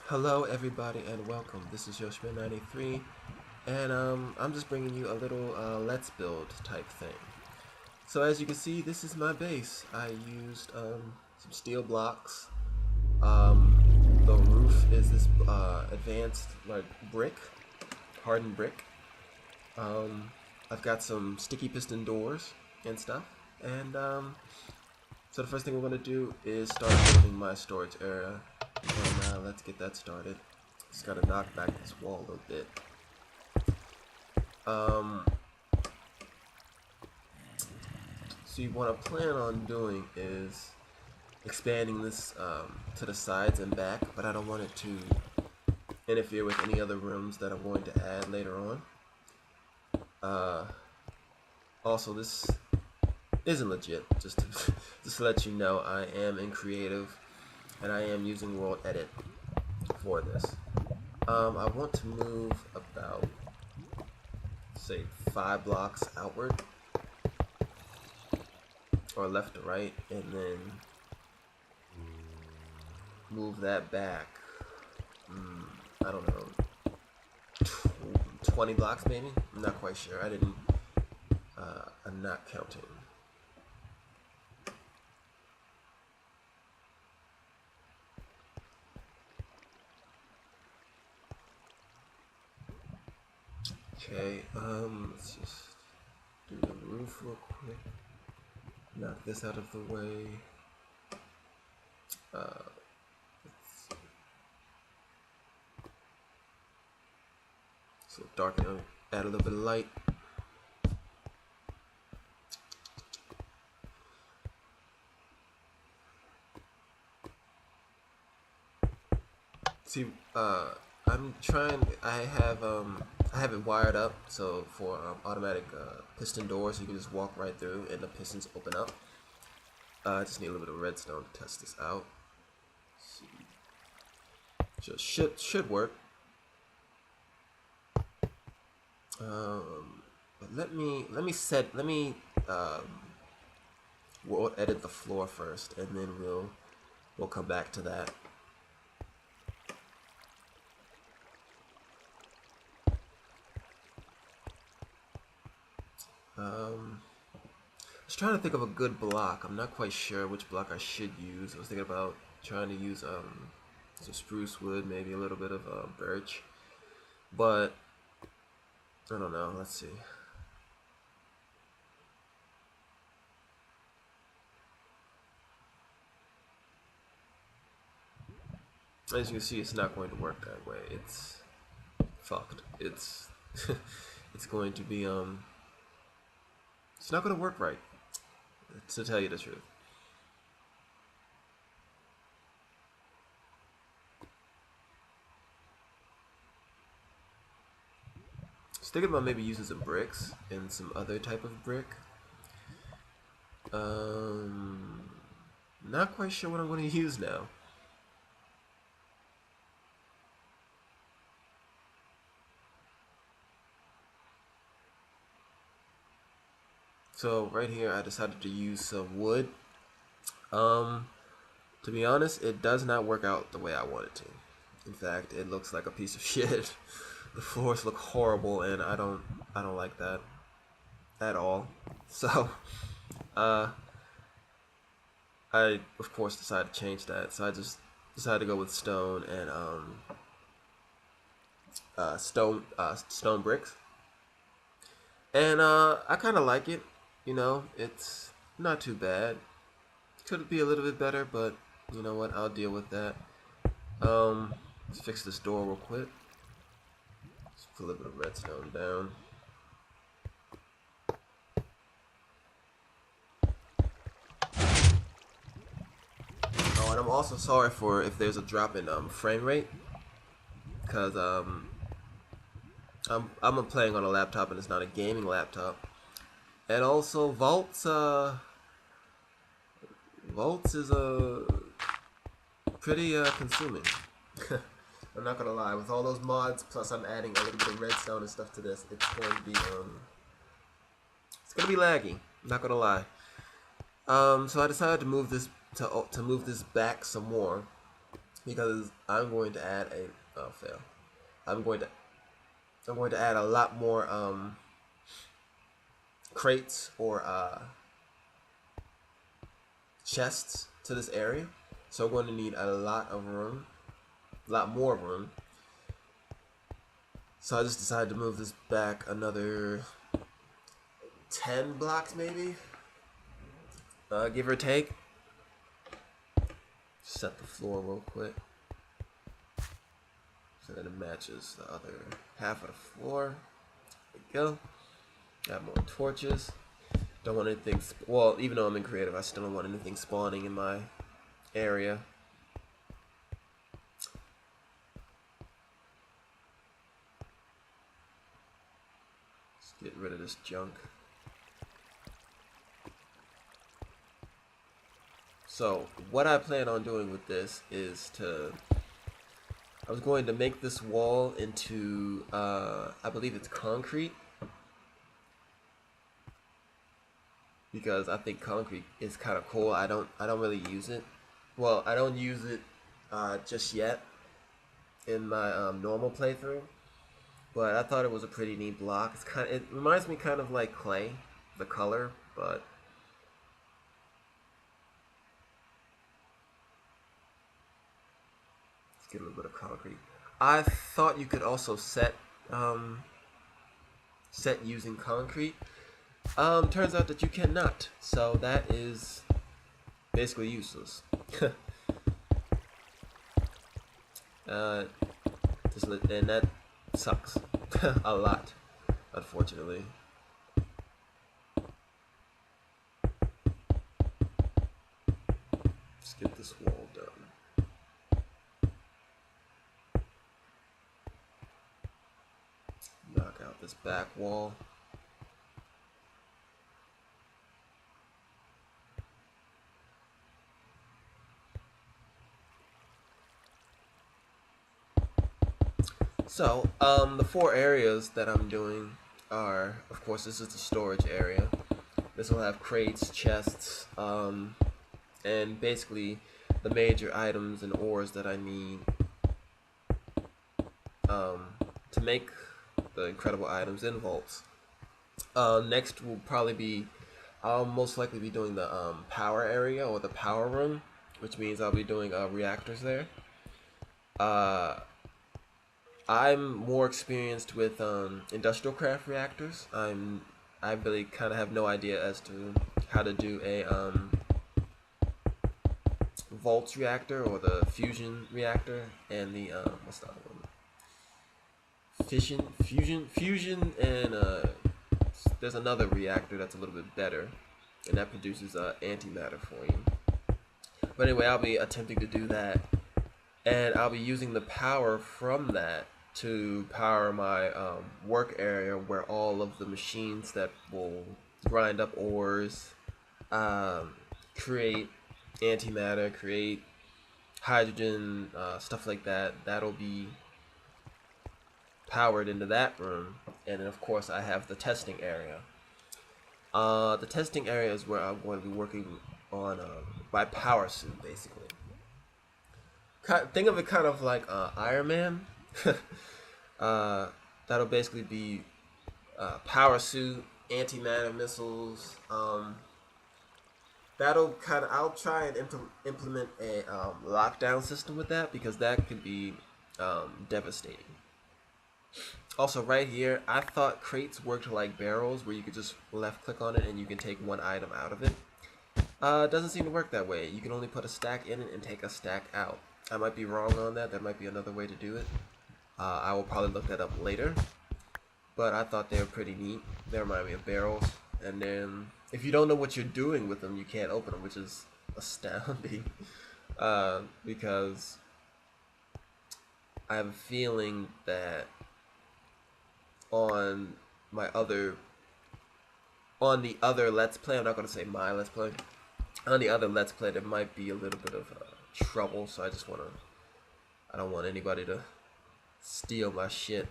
Hello everybody and welcome. This is Yoshman93 and I'm just bringing you a little let's build type thing. So as you can see, this is my base. I used some steel blocks. The roof is this advanced like brick, hardened brick. I've got some sticky piston doors and stuff. And so the first thing we're going to do is start building my storage area. And let's get that started. Just gotta knock back this wall a little bit. So you want to plan on doing is expanding this to the sides and back, but I don't want it to interfere with any other rooms that I'm going to add later on. Also, this isn't legit. Just to let you know, I am in creative, and I am using World Edit for this. I want to move about, say, 5 blocks outward, or left to right, and then move that back, I don't know, 20 blocks maybe? I'm not quite sure. I'm not counting. Okay, let's just do the roof real quick. Knock this out of the way. So darken, add a little bit of light. See, I'm trying. I have it wired up so for automatic piston doors, you can just walk right through and the pistons open up. I just need a little bit of redstone to test this out. Just should work. But let me we'll edit the floor first, and then we'll come back to that. I was trying to think of a good block. I'm not quite sure which block I should use. I was thinking about trying to use some spruce wood, maybe a little bit of birch, but I don't know. Let's see. As you can see, it's not going to work that way. It's fucked. It's it's going to be it's not going to work right, to tell you the truth. Just thinking about maybe using some bricks and some other type of brick. Not quite sure what I'm going to use now. So right here, I decided to use some wood. To be honest, it does not work out the way I want it to. In fact, it looks like a piece of shit. The floors look horrible, and I don't like that at all. So, I of course decided to change that. So I just decided to go with stone and stone bricks, and I kind of like it. You know, it's not too bad. Could be a little bit better, but you know what? I'll deal with that. Let's fix this door real quick. Let's put a little bit of redstone down. Oh, and I'm also sorry for if there's a drop in frame rate, because I'm playing on a laptop and it's not a gaming laptop. And also Voltz is pretty consuming. I'm not gonna lie. With all those mods, plus I'm adding a little bit of redstone and stuff to this, it's going to be laggy. I'm not gonna lie. So I decided to move this back some more. because I'm going to add a fail. I'm going to add a lot more crates or chests to this area. So I'm going to need a lot of room, a lot more room. So I just decided to move this back another 10 blocks maybe, give or take. Set the floor real quick so that it matches the other half of the floor. There we go. Got more torches. Don't want anything, well, even though I'm in creative, I still don't want anything spawning in my area. Let's get rid of this junk. So what I plan on doing with this is I was going to make this wall into, I believe it's concrete, because I think concrete is kind of cool. I don't really use it. Well, I don't use it just yet in my normal playthrough, but I thought it was a pretty neat block. It reminds me kind of like clay, the color, but let's get a little bit of concrete. I thought you could also set using concrete. Turns out that you cannot, so that is basically useless. And that sucks a lot, unfortunately. Let's get this wall done. Knock out this back wall. So, the 4 areas that I'm doing are, of course, this is the storage area. This will have crates, chests, and basically the major items and ores that I need to make the incredible items in vaults. Next will probably be, I'll most likely be doing the power area or the power room, which means I'll be doing reactors there. I'm more experienced with industrial craft reactors. I really kind of have no idea as to how to do a Voltz reactor or the fusion reactor and the what's the other one? Fusion, and there's another reactor that's a little bit better, and that produces antimatter for you. But anyway, I'll be attempting to do that, and I'll be using the power from that to power my work area, where all of the machines that will grind up ores, create antimatter, create hydrogen, stuff like that. That'll be powered into that room. And then of course I have the testing area. The testing area is where I'm going to be working on my power suit, basically. Think of it kind of like Iron Man. That'll basically be power suit, antimatter missiles. I'll try and implement a lockdown system with that, because that could be devastating. Also, right here, I thought crates worked like barrels, where you could just left click on it and you can take one item out of it. It doesn't seem to work that way. You can only put a stack in it and take a stack out. I might be wrong on that. There might be another way to do it. I will probably look that up later. But I thought they were pretty neat. They remind me of barrels. And then, if you don't know what you're doing with them, you can't open them, which is astounding. Because I have a feeling that on the other Let's Play, I'm not going to say my Let's Play, on the other Let's Play there might be a little bit of trouble, so I don't want anybody to steal my shit.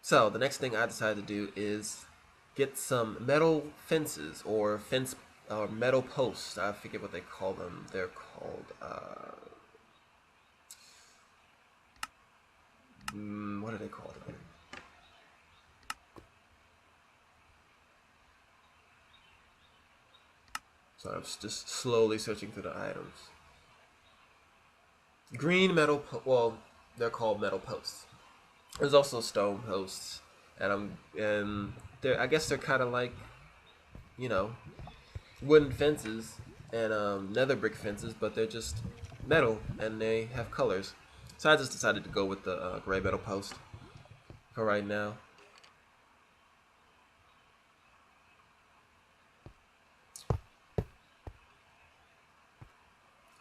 So the next thing I decided to do is get some metal fences or fence or metal posts. I forget what they call them. They're called what are they called again? So I'm just slowly searching through the items. Green metal, well, they're called metal posts. There's also stone posts, and they're, I guess they're kind of like, you know, wooden fences and nether brick fences, but they're just metal and they have colors. So I just decided to go with the gray metal post for right now.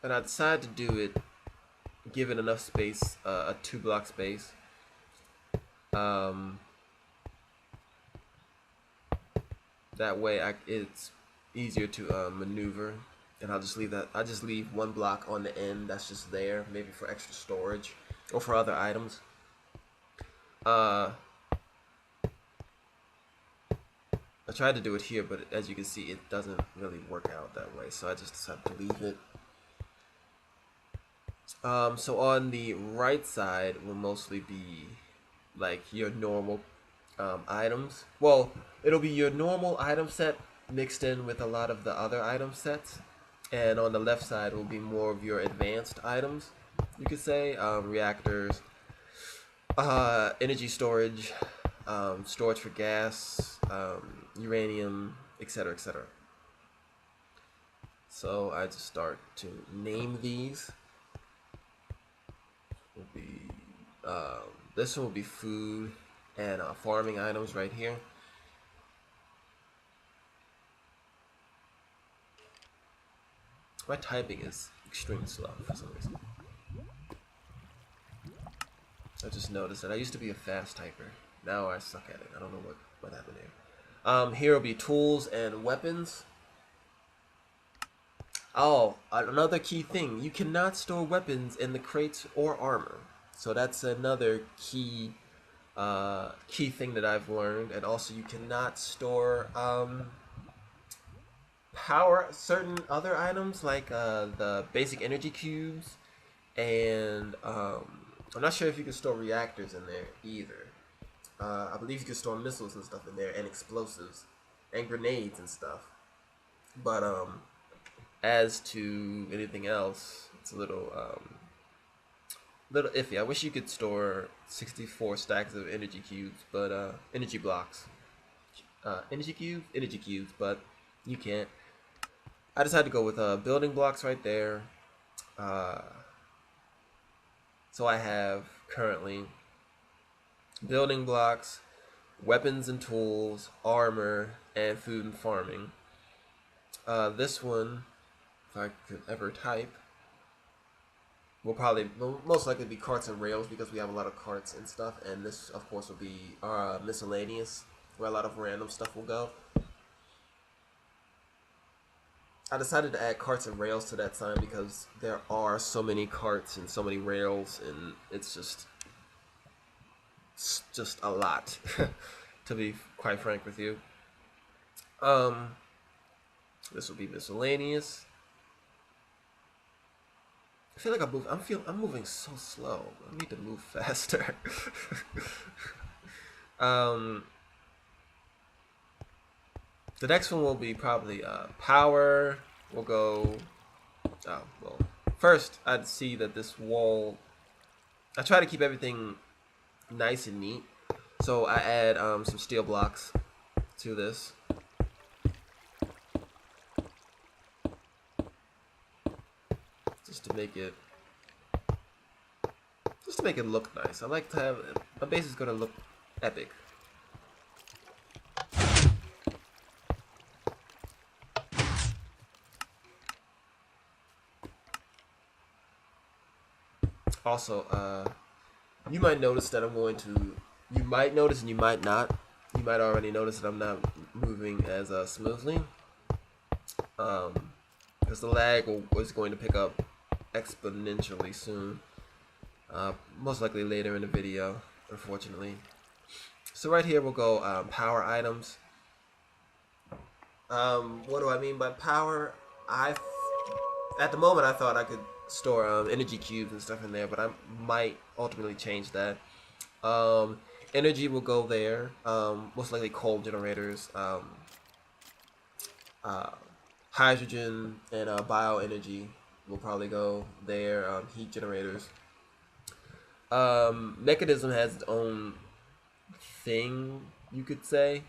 And I decided to do it, give it enough space, a 2-block space. That way it's easier to maneuver. And I'll just leave that. I just leave 1 block on the end that's just there, maybe for extra storage or for other items. I tried to do it here, but as you can see, it doesn't really work out that way. So I just decided to leave it. So on the right side will mostly be like your normal items. Well, it'll be your normal item set mixed in with a lot of the other item sets. And on the left side will be more of your advanced items, you could say. Reactors, energy storage, storage for gas, uranium, etc., etc. So I just start to name these. Will be this one will be food and farming items right here. My typing is extremely slow for some reason. I just noticed that I used to be a fast typer. Now I suck at it. I don't know what happened there. Here will be tools and weapons. Oh, another key thing. You cannot store weapons in the crates or armor. So that's another key thing that I've learned. And also you cannot store certain other items like the basic energy cubes, and I'm not sure if you can store reactors in there either. I believe you can store missiles and stuff in there, and explosives, and grenades and stuff. But as to anything else, it's a little iffy. I wish you could store 64 stacks of energy cubes, but energy blocks, energy cubes, but you can't. I decided to go with building blocks right there. So I have currently building blocks, weapons and tools, armor, and food and farming. This one, if I could ever type, will most likely be carts and rails because we have a lot of carts and stuff. And this, of course, will be miscellaneous, where a lot of random stuff will go. I decided to add carts and rails to that sign because there are so many carts and so many rails, and it's just a lot, to be quite frank with you. This will be miscellaneous. I feel like I'm moving so slow. I need to move faster. The next one will be probably power. We'll go. Oh well. First, I'd see that this wall. I try to keep everything nice and neat, so I add some steel blocks to this. Just to make it look nice. I like to have my base is gonna look epic. Also, you might notice that you might notice and you might not. You might already notice that I'm not moving as smoothly. Because the lag is going to pick up exponentially soon. Most likely later in the video, unfortunately. So right here we'll go power items. What do I mean by power? I At the moment I thought I could store energy cubes and stuff in there, but I might ultimately change that. Um, Energy will go there. Most likely coal generators, uh, hydrogen and bioenergy will probably go there. Heat generators. Mechanism has its own thing, you could say.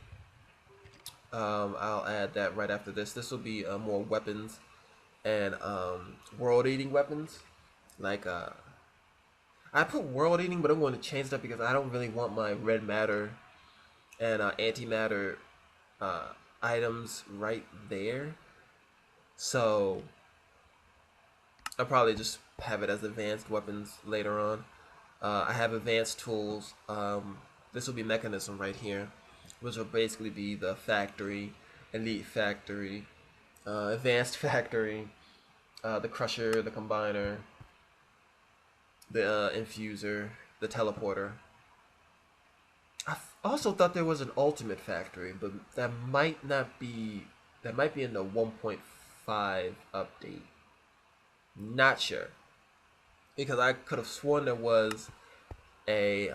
I'll add that right after this. This will be more weapons and world-eating weapons. Like I put world-eating, but I'm going to change that because I don't really want my red matter and antimatter uh, items right there. So I'll probably just have it as advanced weapons later on. I have advanced tools. This will be mechanism right here, which will basically be the factory, elite factory, advanced factory, the crusher, the combiner, the infuser, the teleporter. I also thought there was an ultimate factory, but that might not be. That might be in the 1.5 update. Not sure because I could have sworn there was a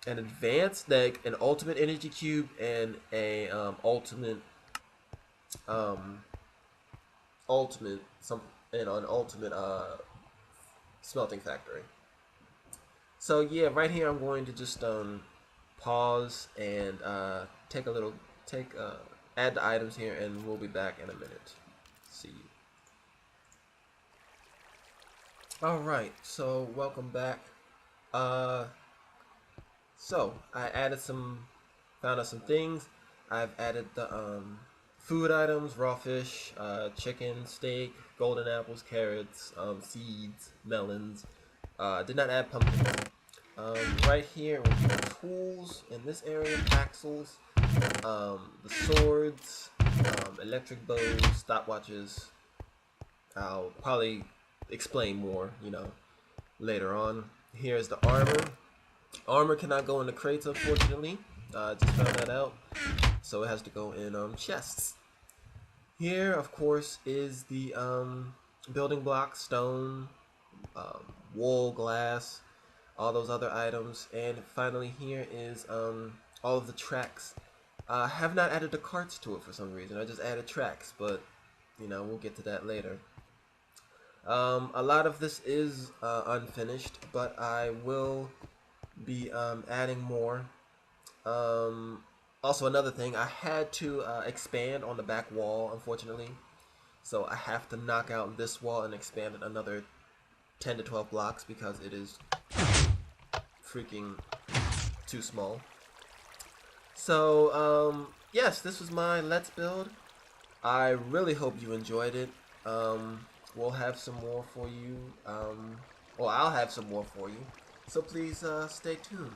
an advanced, like an ultimate energy cube and a um ultimate some and an ultimate smelting factory. So yeah, right here I'm going to just pause and take a little take add the items here, and we'll be back in a minute. See you. All right, so welcome back. Uh, so I added found out some things. I've added the food items: raw fish, chicken, steak, golden apples, carrots, seeds, melons. Did not add pumpkin. Right here with the tools in this area: axles, the swords, electric bows, stopwatches. I'll probably explain more, later on. Here's the armor. Armor cannot go in the crates, unfortunately. Just found that out. So it has to go in chests. Here, of course, is the building blocks: stone, wool, glass, all those other items. And finally, here is all of the tracks. I have not added the carts to it for some reason. I just added tracks, but we'll get to that later. A lot of this is unfinished, but I will be adding more. Um, Also, another thing, I had to expand on the back wall, unfortunately. So I have to knock out this wall and expand it another 10 to 12 blocks because it is freaking too small. So, yes, this was my Let's Build. I really hope you enjoyed it. We'll have some more for you. Well, I'll have some more for you. So please stay tuned.